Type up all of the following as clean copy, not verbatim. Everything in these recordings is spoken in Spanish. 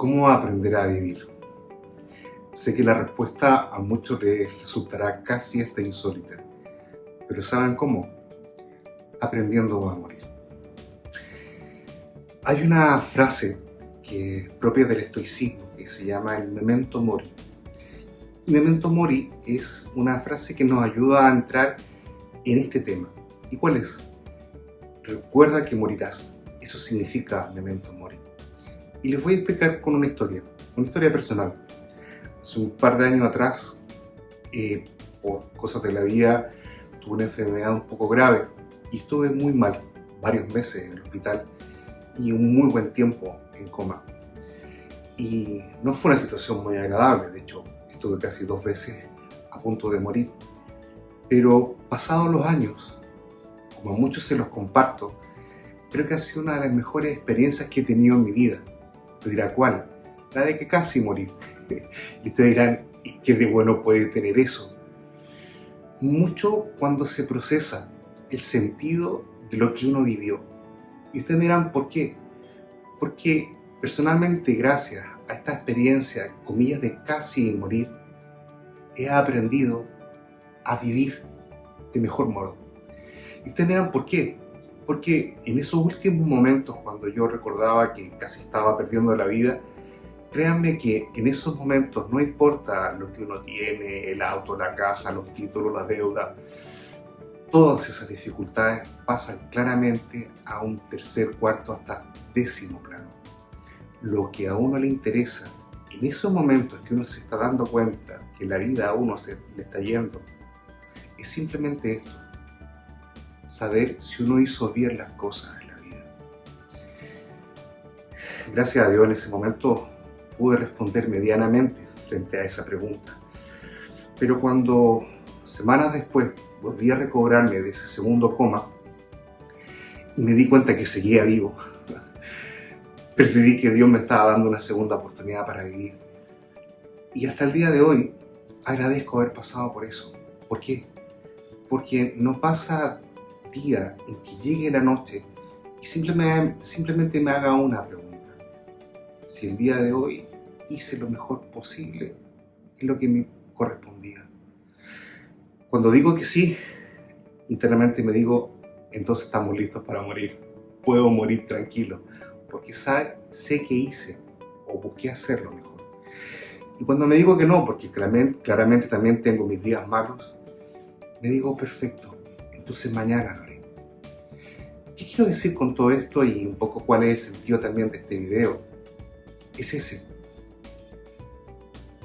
¿Cómo aprender a vivir? Sé que la respuesta a muchos les resultará casi hasta insólita, pero ¿saben cómo? Aprendiendo a morir. Hay una frase que es propia del estoicismo que se llama el memento mori. Y memento mori es una frase que nos ayuda a entrar en este tema. ¿Y cuál es? Recuerda que morirás. Eso significa memento mori. Y les voy a explicar con una historia personal. Hace un par de años atrás, por cosas de la vida, tuve una enfermedad un poco grave y estuve muy mal, varios meses en el hospital y un muy buen tiempo en coma. Y no fue una situación muy agradable, de hecho, estuve casi 2 veces a punto de morir. Pero pasados los años, como a muchos se los comparto, creo que ha sido una de las mejores experiencias que he tenido en mi vida. Te dirá cuál, la de que casi morí. Y ustedes dirán, ¿y qué de bueno puede tener eso? Mucho cuando se procesa el sentido de lo que uno vivió. Y ustedes dirán, ¿por qué? Porque personalmente, gracias a esta experiencia, comillas, de casi morir, he aprendido a vivir de mejor modo. Y ustedes dirán, ¿por qué? Porque en esos últimos momentos, cuando yo recordaba que casi estaba perdiendo la vida, créanme que en esos momentos no importa lo que uno tiene, el auto, la casa, los títulos, la deuda, todas esas dificultades pasan claramente a un tercer, cuarto, hasta 10º plano. Lo que a uno le interesa en esos momentos que uno se está dando cuenta que la vida a uno se le está yendo, es simplemente esto: saber si uno hizo bien las cosas en la vida. Gracias a Dios en ese momento pude responder medianamente frente a esa pregunta. Pero cuando semanas después volví a recobrarme de ese segundo coma y me di cuenta que seguía vivo, percibí que Dios me estaba dando una segunda oportunidad para vivir. Y hasta el día de hoy agradezco haber pasado por eso. ¿Por qué? Porque no pasa día en que llegue la noche y simplemente me haga una pregunta: si el día de hoy hice lo mejor posible en lo que me correspondía. Cuando digo que sí, internamente me digo, entonces estamos listos para morir. Puedo morir tranquilo, porque sé que hice o busqué hacerlo mejor. Y cuando me digo que no, porque claramente también tengo mis días malos, me digo, perfecto, entonces mañana lo haré. ¿Qué quiero decir con todo esto y un poco cuál es el sentido también de este video? Es ese: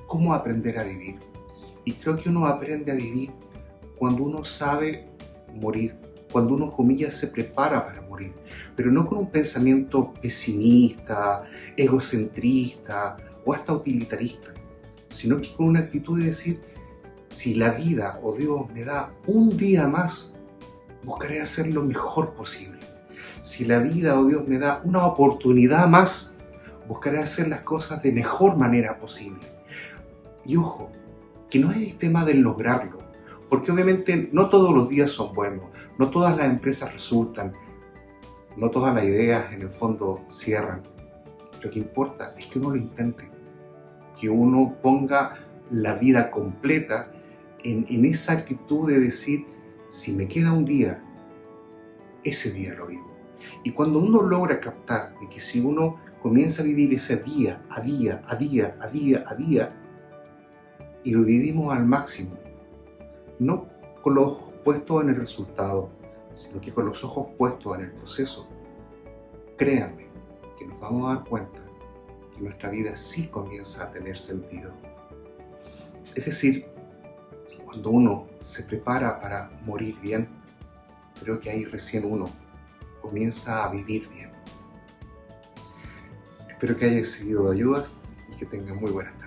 cómo aprender a vivir. Y creo que uno aprende a vivir cuando uno sabe morir, cuando uno, comillas, se prepara para morir, pero no con un pensamiento pesimista, egocentrista o hasta utilitarista, sino que con una actitud de decir, si la vida o Dios me da un día más, buscaré hacer lo mejor posible. Si la vida o Dios me da una oportunidad más, buscaré hacer las cosas de mejor manera posible. Y ojo, que no es el tema de lograrlo, porque obviamente no todos los días son buenos, no todas las empresas resultan, no todas las ideas en el fondo cierran. Lo que importa es que uno lo intente, que uno ponga la vida completa en esa actitud de decir, si me queda un día, ese día lo vivo. Y cuando uno logra captar de que si uno comienza a vivir ese día a día, a día, a día, a día, y lo vivimos al máximo, no con los ojos puestos en el resultado, sino que con los ojos puestos en el proceso, créanme que nos vamos a dar cuenta que nuestra vida sí comienza a tener sentido. Es decir, cuando uno se prepara para morir bien, creo que ahí recién uno comienza a vivir bien. Espero que haya sido de ayuda y que tengan muy buenas tardes.